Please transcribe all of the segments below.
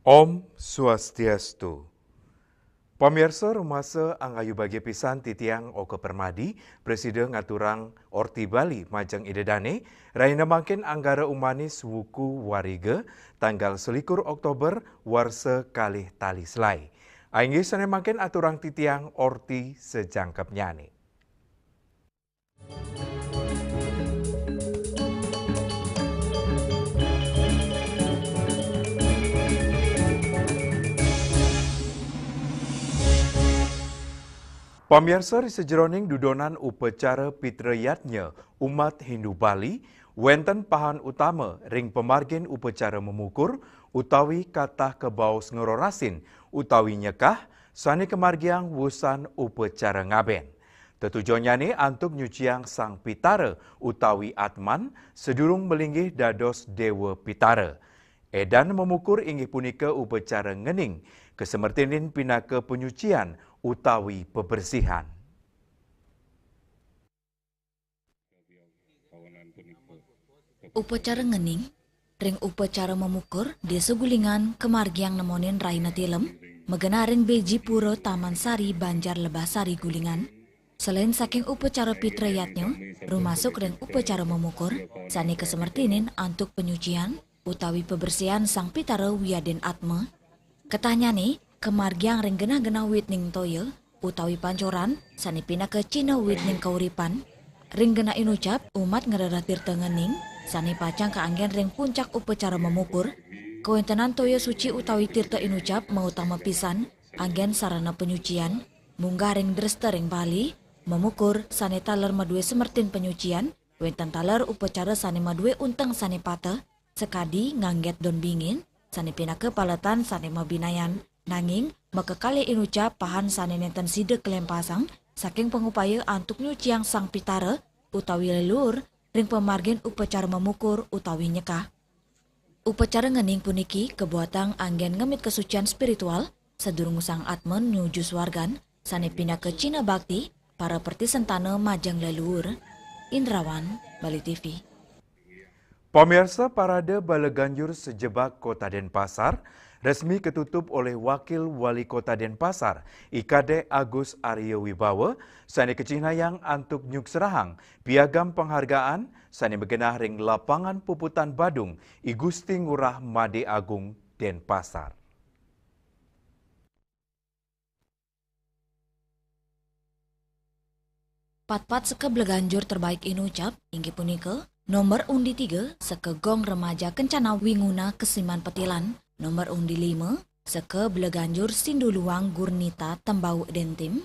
Om Swastiastu. Pemirsa rumasa angayu bagi pisan titiang Oke Permadi, Presiden ngaturang Orti Bali Majang Idedane, raina mangkin anggara umanis wuku wariga, tanggal 21 Oktober warsa kalih tali selai. Ainggi sana mangkin aturang titiang Orti sejangkep nyani. Pemirsa di sejeroning dudonan upacara pitrayatnya umat Hindu Bali, wenten pahan utama ring pemargin upacara memukur, utawi katah kebaus ngerorasin, utawi nyekah, sani kemargiang wusan upacara ngaben. Tetujuannya ni antuk nyuciang sang pitara, utawi Atman, sedurung melinggih dados Dewa Pitara. Edan memukur inggih punika upacara ngening, kesemertinin pinaka penyucian, utawi pebersihan. Upacara ngening, ring upacara memukur di segulingan kemargiang nemonin raina tilem, megenaring beji pura Taman Sari Banjar Lebasari Gulingan. Selain saking upacara pitrayatnya, rumasuk ring upacara memukur, sani kesemertinin antuk penyucian, utawi pebersihan sang pitara wiaden atma. Ketahnya nih, kemargiang ring genah-genah wit ning toyo, utawi pancoran, sani pina ke Cina wit ning kauripan. Ring genah inucap, umat ngerara tirta ngening, sani pacang keanggen ring puncak upacara memukur. Kewentenan toyo suci utawi tirta inucap mautama pisan, anggen sarana penyucian, munggah ring dresta ring Bali, memukur sani taler madue semertin penyucian, wenten taler upacara sani madue unteng sani pata, sekadi ngangget don bingin, sani pina ke palatan sani mabinayan. Nanging, makekali inucap pahan sane nenten side kelempasang, saking pengupaya antuk nyuciang sang pitara, utawi leluhur, ring pemargin upacara memukur utawi nyekah. Upacara ngening puniki kebuatan anggen ngemit kesucian spiritual, sedurung sang atmen nuju swargan, sane pindah ke Cina Bakti, para pertisentana majang leluhur. Indrawan, Bali TV. Pemirsa parade Baleganjur sejebak Kota Denpasar, resmi ketutup oleh Wakil Wali Kota Denpasar, IKD Agus Aryo Wibawa, sani kecinayang antuk nyuk serahang, piagam penghargaan, sani begenah ring lapangan puputan Badung, I Gusti Ngurah Made Agung Denpasar. Pat-pat seke Baleganjur terbaik inucap, inggi punika, nomor undi 3 seke Gong Remaja Kencana Winguna Kesiman Petilan, nomor undi 5 seke Baleganjur Sinduluang Gurnita Tembau Dentim,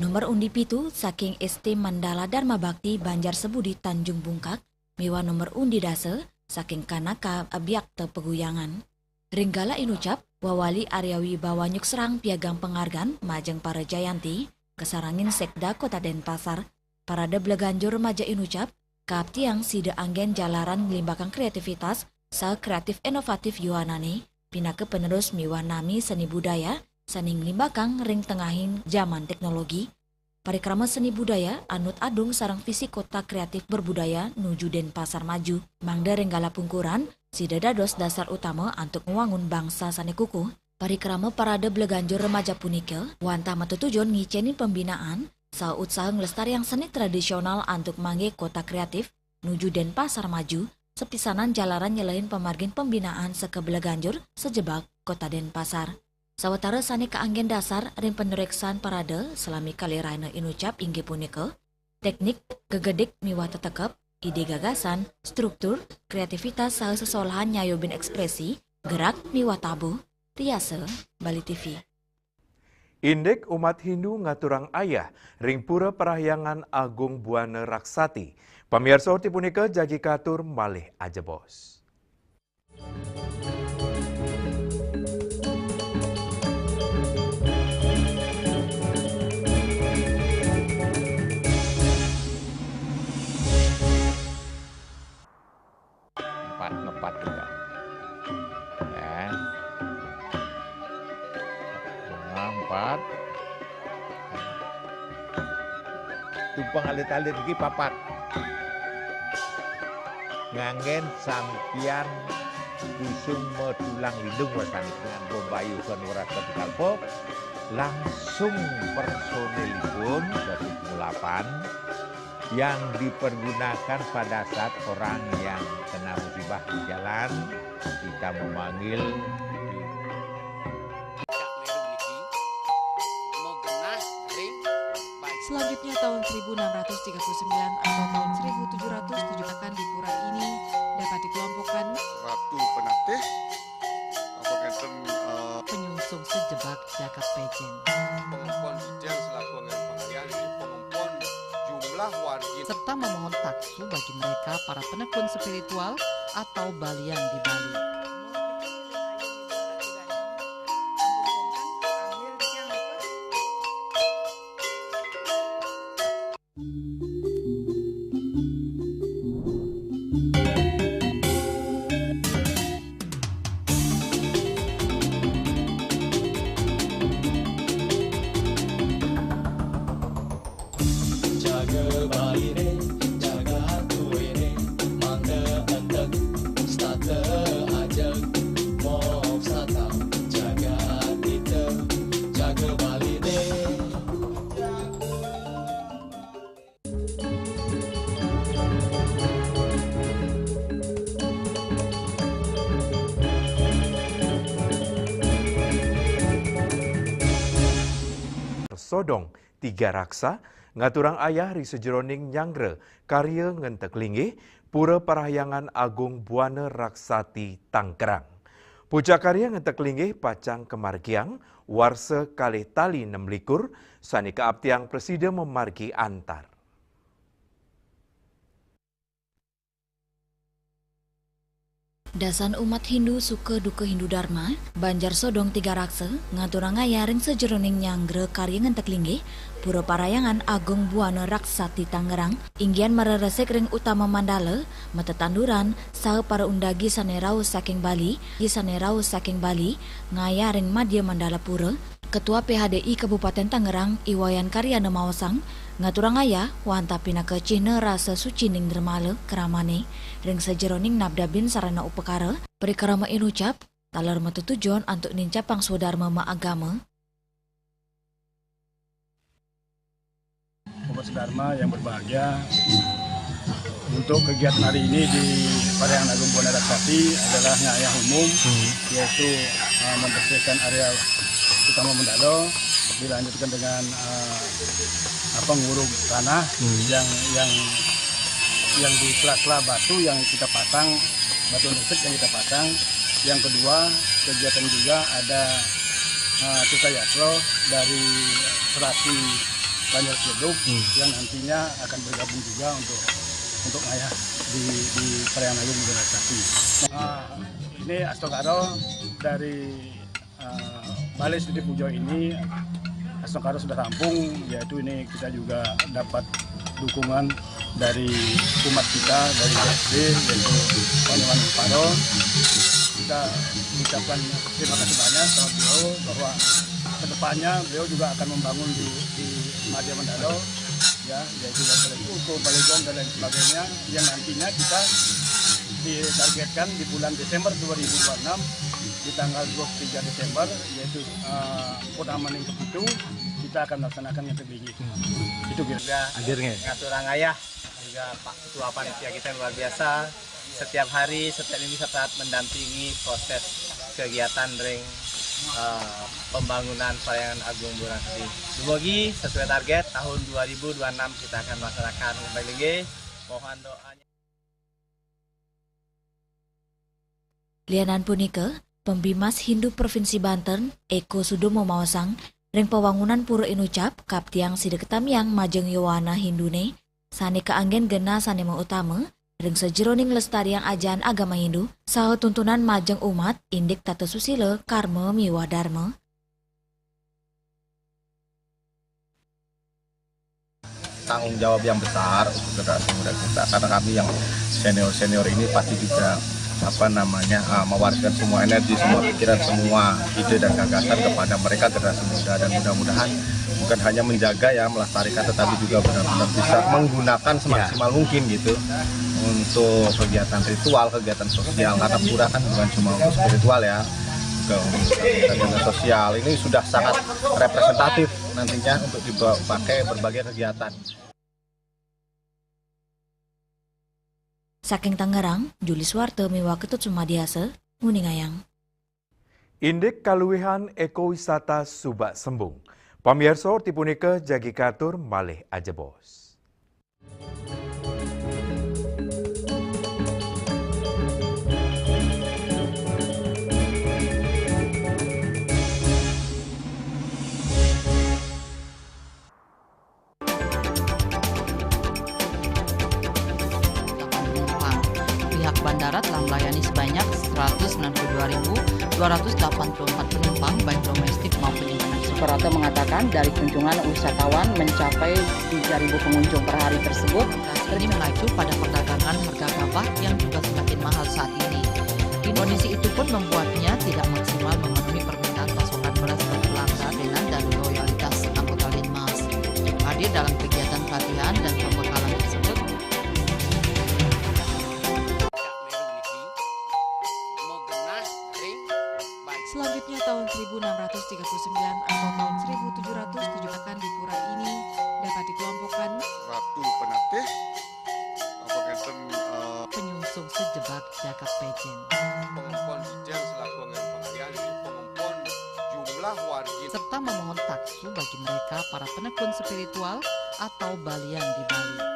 nomor undi 7 saking ST Mandala Dharma Bakti Banjar Sebudi Tanjung Bungkak, miwa nomor undi dase saking Kanaka Abyakta Peguyangan. Ringgala inucap, Wawali Aryawi bawa nyuk serang piagam penghargaan Majeng Para Jayanti, kesarangin Sekda Kota Denpasar, parade Baleganjur Remaja inucap, Kap tiang sida anggen jalaran ngelimbakang kreativitas sa kreatif inovatif yuanane, pinake penerus miwah nami seni budaya, sani ngelimbakang ring tengahin zaman teknologi. Parikrama seni budaya anut adung sarang visi kota kreatif berbudaya nuju Denpasar maju. Mangda renggala pungkuran, sida dados dasar utama antuk ngewangun bangsa sani kukuh. Parikrama parade Baleganjur Remaja punika, wantah matutujon ngicenin pembinaan, sa usaha ngelestariang seni tradisional antuk mangge kota kreatif nuju Denpasar maju, sepisanan jalaran nyelain pemargin pembinaan seke Baleganjur sejebak Kota Denpasar. Sawatara sani keanggen dasar ring penereksan parade selami kali raina inucap inggih punika, teknik gegedik miwah tetekep, ide gagasan, struktur, kreativitas saha sesolahan nyayobin ekspresi, gerak miwah tabuh, Riase, Bali TV. Indek umat Hindu ngaturang ayah ring pura perahyangan Agung Buana Raksati. Pamirsa horti punika jagi katur malih aja bos. Ngepat juga. Ya. Empat. Tumpang alit-alit lagi papat. Ngangen sampian kusung metulang lindung wasani dengan bombayu kenura ketikal pop. Langsung personilipun dari 8 yang dipergunakan pada saat orang yang kena musibah di jalan, kita memanggil Selanjutnya tahun 1639 atau tahun 1707 akan di pura ini dapat dikelompokkan Ratu Penatih atau ngeten penyungsung sejebak jagat pejen. pengumpul detail selaku anggaran pengalian di pengumpul jumlah warga Serta memohon taksu bagi mereka para penekun spiritual atau balian di Bali. Sodong 3 raksa ngaturang ayah ri sejeroning nyangre karya ngentek linggih pura parahyangan Agung Buana Raksati Tanggerang. Puja karya ngentek linggih pacang kemargiang warsa kalih tali 26 sani keabtiang presiden memargi antar. Dasan umat Hindu suka duka Hindu Dharma, banjar sodong 3 raksa, ngaturang ayah ring sejeroning nyangre karya ngentek linggih, pura parayangan Agung Buana Raksati Tangerang, inggian mereresek ring utama Mandala, metetanduran, saha para undagi sanerau saking Bali, ngaya ring madya Mandala Pura, Ketua PHDI Kabupaten Tangerang, Iwayan Karyana Mawasang, ngaturang ayah, wanta pina ke Cina rasa suci ning dermale, keramane, ring sejeroning nabdabin sarana upekara, perikarama inucap, talar metu tujuan untuk nincapang swadharma ma agama. Umat Dharma yang berbahagia, untuk kegiatan hari ini di Parahyangan Agung Buana Raksati adalah ngayah umum, yaitu membersihkan area utama Mandala, dilanjutkan dengan nguruk tanah yang di sela-sela batu yang kita pasang, batu andesit yang kita pasang. Yang kedua, kegiatan juga ada Tutayasro dari Serasi Banjar Ceduk yang nantinya akan bergabung juga untuk ngayah di Parahyangan Agung Buana Raksati. Ini Astokaro dari Balai Studi Pujo ini, Astokaro sudah rampung, yaitu ini kita juga dapat dukungan dari umat kita, dari BSD, yaitu Panyawan Paro. Kita mengucapkan terima kasih banyak sama beliau bahwa kedepannya beliau juga akan membangun di Madya Mandala, ya, yaitu Balai Kuku, Balai Gom dan lain sebagainya, yang nantinya kita ditargetkan di bulan Desember 2026, di tanggal 23 Desember, yaitu Purnama yang ke-7, kita akan melaksanakan yang tertinggi. Itu kira akhirnya ngaturang ayah juga Pak Ketua Panitia kita luar biasa, setiap hari, setiap minggu saat mendampingi proses kegiatan ring pembangunan Parahyangan Agung Buana Raksati. Semoga sesuai target tahun 2026 kita akan melaksanakan kembali lagi. Mohon doanya. Lianan punika, Pembimas Hindu Provinsi Banten, Eko Sudomo Mawasang, Ring pewangunan pura inucap kap tiang sideketamiang majeng Yowana Hindune, sane keanggen gena sane utama, ring sejeroning lestariang ajan agama Hindu, saha tuntunan majeng umat indik tata susila karma miwa dharma. Tanggung jawab yang besar untuk generasi muda kita, karena kami yang senior ini pasti juga mewariskan semua energi, semua pikiran, semua ide dan gagasan kepada mereka generasi muda, dan mudah-mudahan bukan hanya menjaga melestarikan, tetapi juga benar-benar bisa menggunakan semaksimal mungkin gitu untuk kegiatan ritual, kegiatan sosial, karena pura kan bukan cuma untuk spiritual ya, juga untuk kegiatan sosial. Ini sudah sangat representatif nantinya untuk dipakai berbagai kegiatan. Saking Tangerang, Juli Swarte miwa Ketut Sumadiasa, Nguningayang. Indik kaluwihan ekowisata Subak Sembung. Pamirsa tipunika jagi katur malih aja bos. Pihak bandara telah melayani sebanyak 192.284 penumpang baik domestik maupun internasional. Operator mengatakan dari kunjungan wisatawan mencapai 3.000 pengunjung per hari tersebut. Ini mengacu pada perdagangan harga gabah yang juga semakin mahal saat ini. Kondisi itu pun membuatnya tidak maksimal memenuhi permintaan pasokan beras berkelangkaan dan loyalitas anggota Linmas. Hadir dalam kegiatan pelatihan dan pembekalan tersebut. Selanjutnya tahun 1639 atau tahun 1707 akan di pura ini dapat dikelompokkan Ratu Penatih, penyungsung sejebak jagat pejen. pengempon Dijang selaku anggaran pengalian di pengempon jumlah warga Serta memohon taksu bagi mereka para penekun spiritual atau balian di Bali.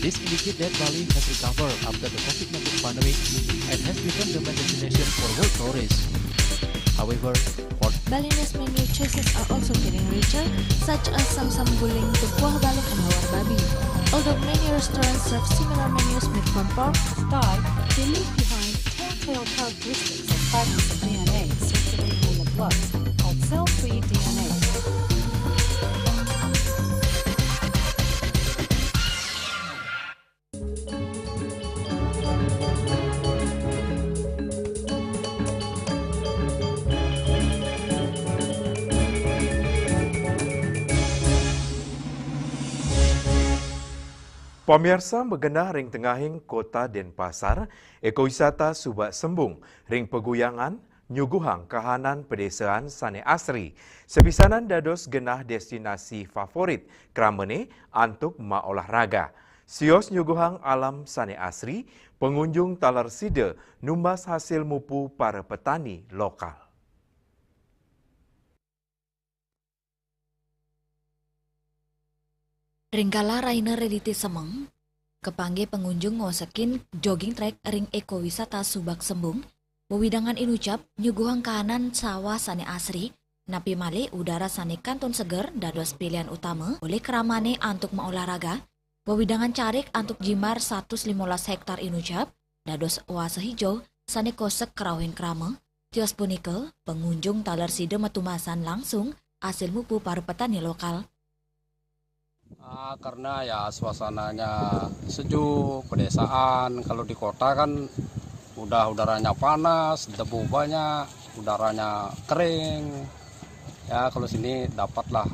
This indicates that Bali has recovered after the COVID-19 pandemic and has become the main destination for world tourists. However, Balinese menu choices are also getting richer, such as Samsam Guling, the Kuah Balik, and Hawar Babi. Although many restaurants serve similar menus made from pork, Thai, they leave behind telltale characteristics of fragments of DNA circulating in the blood, called cell-free DNA. Pemirsa begenah ring tengahing kota Denpasar, ekowisata Subak Sembung, ring peguyangan, nyuguhang kahanan pedesaan sane asri. Sepisanan dados genah destinasi favorit kramene antuk ma olahraga. Sios nyuguhang alam sane asri, pengunjung talar side numbas hasil mupu para petani lokal. Ringgala Rainer Rediti Semeng, kepangge pengunjung ngosekin jogging track ring ekowisata Subak Sembung, wewidangan inucap nyuguhang kahanan sawah sane asri, napi male udara sane kanton seger dados pilihan utama oleh keramane antuk maolahraga, wewidangan carik antuk jimar 115 hektar inucap, dados oase hijau sane kosek kerawin krama, tios punika pengunjung talar side metumasan langsung hasil mupu para petani lokal. Karena ya suasananya sejuk, pedesaan. Kalau di kota kan udah udaranya panas, debu banyak, udaranya kering. Ya kalau sini dapatlah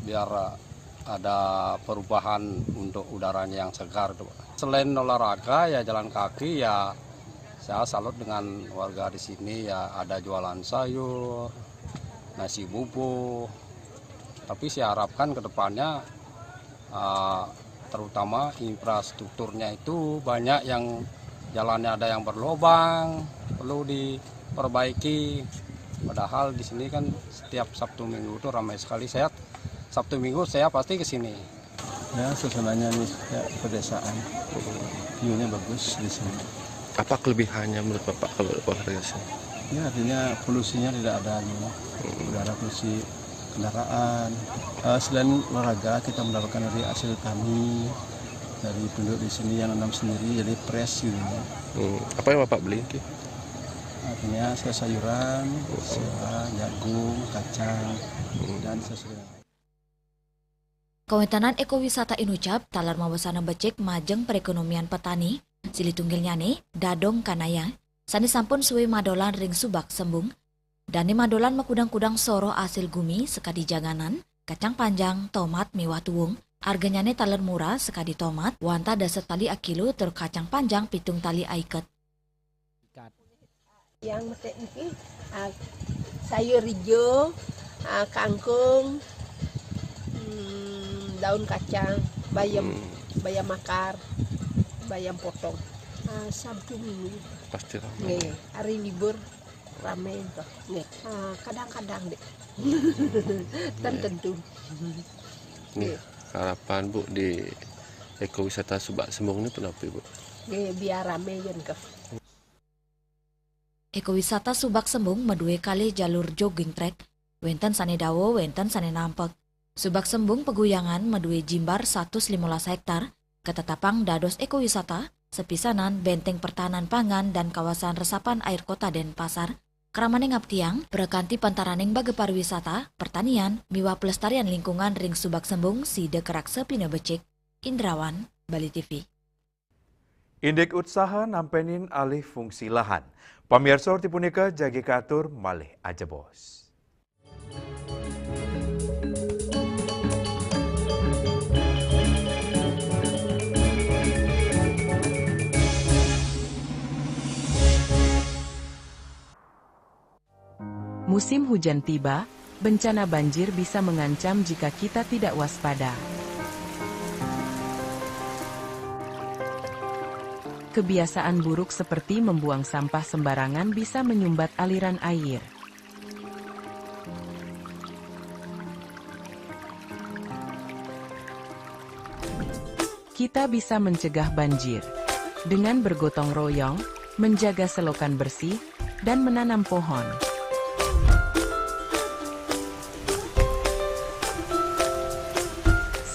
biar ada perubahan untuk udaranya yang segar. Selain olahraga ya jalan kaki ya saya salut dengan warga di sini ya ada jualan sayur, nasi bubuk. Tapi saya harapkan ke depannya terutama infrastrukturnya itu banyak yang jalannya ada yang berlubang, perlu diperbaiki. Padahal di sini kan setiap Sabtu Minggu itu ramai sekali. Sabtu Minggu saya pasti ke sini. Ya, suasananya nih ya, pedesaan. View-nya bagus di sini. Apa kelebihannya menurut Bapak kalau olahraga di sini? Ya, artinya polusinya tidak ada gitu. Tidak ada polusi kendaraan. Selain olahraga, kita mendapatkan dari hasil tani dari penduduk di sini yang nanam sendiri, jadi fresh gitu. Apa yang Bapak beli? Artinya sayuran, jagung, kacang, dan sesuatu. Kawentanan ekowisata Inucap talar mawasana becek majeng perekonomian petani silitunggilnya nih dadong kanaya sani sampun suwe madolan ring subak sembung dani madolan makudang-kudang soro asil gumi sekadi janganan kacang panjang tomat miwah tuwung harganya nih talar murah sekadi tomat wanta dasar tali akilo ter kacang panjang pitung tali aiket. Yang mesti ini sayur hijau, kangkung, daun kacang, bayam akar, bayam potong. Sabtu Minggu. Pasti ramai. Hari libur ramai itu. Kadang-kadang deh. Tentu. Harapan Bu di ekowisata Subak Sembung ini kenapa Bu? Biar ramai kan. Ekowisata Subak Sembung medue kali jalur jogging track, wenten sane dawo, wenten sane nampek. Subak Sembung peguyangan medue jimbar 115 hektar, ketetapang dados ekowisata, sepisanan benteng pertahanan pangan dan kawasan resapan air kota Denpasar, keramane ngaptiang, berekanti pantaraneng bage pariwisata, pertanian, miwa pelestarian lingkungan ring Subak Sembung si dekerak sepina becek, Indrawan, Bali TV. Indek usaha nampenin alih fungsi lahan. Pamirsa tipunika jagi katur malih aja bos. Musim hujan tiba, bencana banjir bisa mengancam jika kita tidak waspada. Kebiasaan buruk seperti membuang sampah sembarangan bisa menyumbat aliran air. Kita bisa mencegah banjir dengan bergotong royong, menjaga selokan bersih, dan menanam pohon.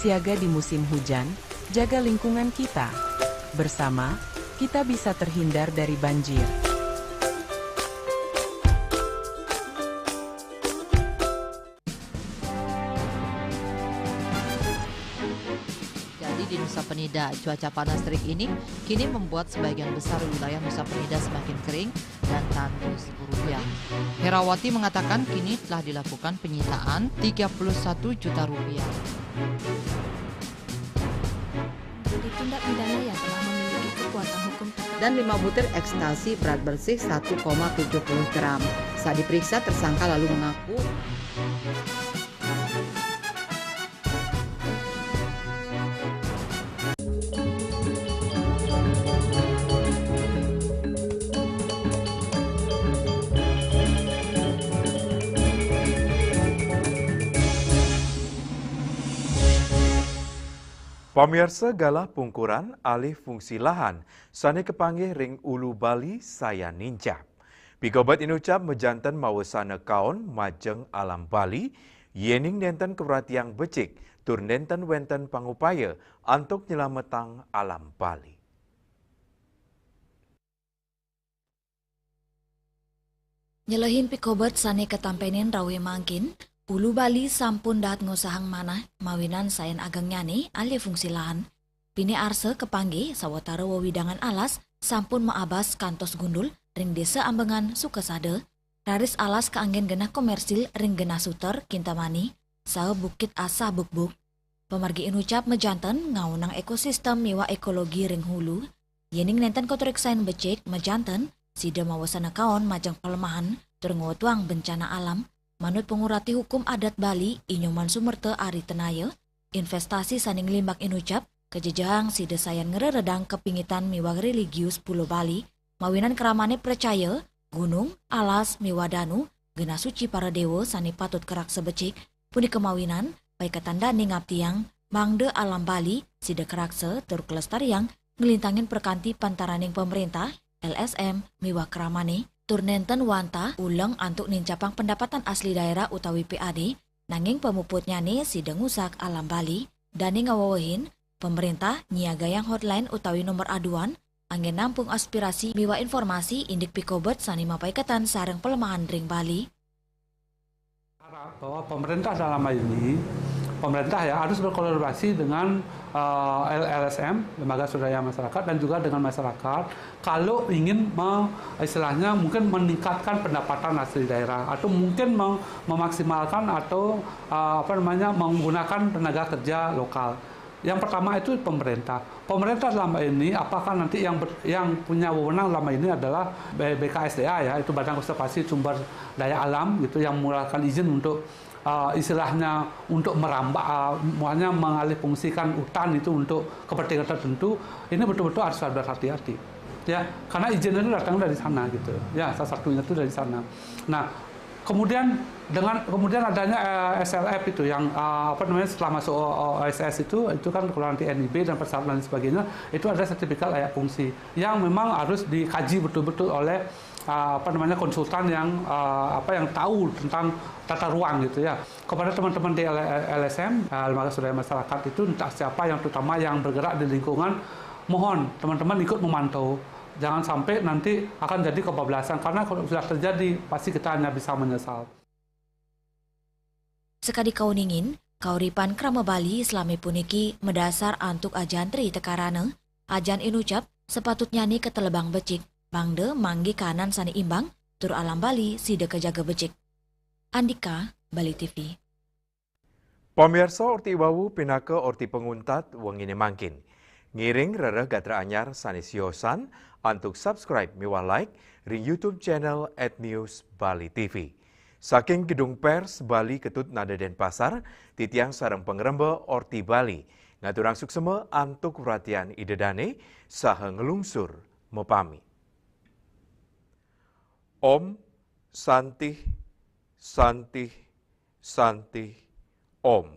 Siaga di musim hujan, jaga lingkungan kita. Bersama, kita bisa terhindar dari banjir. Jadi di Nusa Penida, cuaca panas terik ini kini membuat sebagian besar wilayah Nusa Penida semakin kering dan tandus rupiah. Herawati mengatakan kini telah dilakukan penyitaan 31 juta rupiah. Tindak pidana yang telah memiliki kekuatan hukum dan 5 butir ekstasi berat bersih 1,70 gram. Saat diperiksa, tersangka lalu mengaku Pamirsa galah pungkuran alih fungsi lahan, sane kepanggih ring Ulu Bali saya nincap. Pikobat inucap mejantan mawasana kaon majeng alam Bali, yening nenten keperhatian becik, tur nenten wenten pangupaya antuk nyelametang alam Bali. Nyelehin pikobat sane ketampenin rawe mangkin, Ulu Bali sampun dahat ngosahang manah mawinan sayan ageng nyani alih fungsi lahan. Pini arse kepanggih sawatara wewidangan alas sampun maabas kantos gundul ring desa Ambengan Sukesade. Raris alas keanggen genah komersil ring genah Suter Kintamani saha Bukit Asa Bukbuk. Pemargi inucap mejanten ngaunang ekosistem miwa ekologi ring hulu. Yening nenten kotoreksain becek mejanten sida mawasana kaon majang pelemahan terngotwang bencana alam. Manut pengurati hukum adat Bali, Inyoman Sumerte Ari Tenaya, investasi saning limbak inucap, kejejang si desayan ngereredang kepingitan miwag religius Pulau Bali, mawinan keramane percaya, gunung, alas, miwadanu, gena suci para dewa sani patut kerak sebecik, puni kemawinan, baik ketanda ningap tiang, Mangde Alam Bali, sida kerakse tur kelestarian ngelintangin perkanti pantaraning pemerintah, LSM, miwah keramane, tur nenten wanta ulang antuk nincapang pendapatan asli daerah utawi PAD, nanging pemuputnya nih sida ngusak Alam Bali, dani ngawawahin, pemerintah nyiaga yang hotline utawi nomor aduan, angin nampung aspirasi miwah informasi indik pikobet sani mapaikatan sareng pelemahan ring Bali. Bahwa pemerintah dalam hal ini, pemerintah ya harus berkolaborasi dengan LSM, Lembaga Swadaya Masyarakat, dan juga dengan masyarakat kalau ingin istilahnya mungkin meningkatkan pendapatan asli daerah atau mungkin memaksimalkan atau menggunakan tenaga kerja lokal. Yang pertama itu pemerintah. Pemerintah selama ini apakah nanti yang punya wewenang selama ini adalah BKSDA ya, itu Badan Konservasi Sumber Daya Alam gitu, yang mengeluarkan izin untuk istilahnya untuk merambah, makanya mengalihfungsikan hutan itu untuk kepentingan tertentu. Ini betul-betul harus berhati-hati ya, karena izin itu datang dari sana gitu ya, salah satunya itu dari sana. Nah, kemudian adanya SLF itu yang setelah masuk OSS itu kan kalau nanti NIB dan persyaratan dan sebagainya, itu ada sertifikat layak fungsi yang memang harus dikaji betul-betul oleh konsultan yang yang tahu tentang tata ruang gitu ya. Kepada teman-teman di LSM, Lembaga Swadaya Masyarakat itu entah siapa yang terutama yang bergerak di lingkungan, mohon teman-teman ikut memantau. Jangan sampai nanti akan jadi kebablasan, karena kalau sudah terjadi pasti kita hanya bisa menyesal. Sekadi kauningin, kauripan krama Bali selami puniki medasar antuk ajan tri tekarane, ajan inucap sepatutnya nih ketelebang becik, bangde manggi kanan sani imbang, tur Alam Bali sida kejaga becik. Andika, Bali TV. Pemirsa orti wawu pinaka orti penguntat wengine mangkin. Ngiring rereh gatra anyar sani siosan, antuk subscribe miwah like ring YouTube channel @newsbali.tv. Saking gedung pers Bali Ketut Nada Denpasar, titiang sareng pengrembe orti Bali, ngaturang sukseme antuk perhatian idedane saha ngelungsur mepami. Om Santih Santih Santih Om.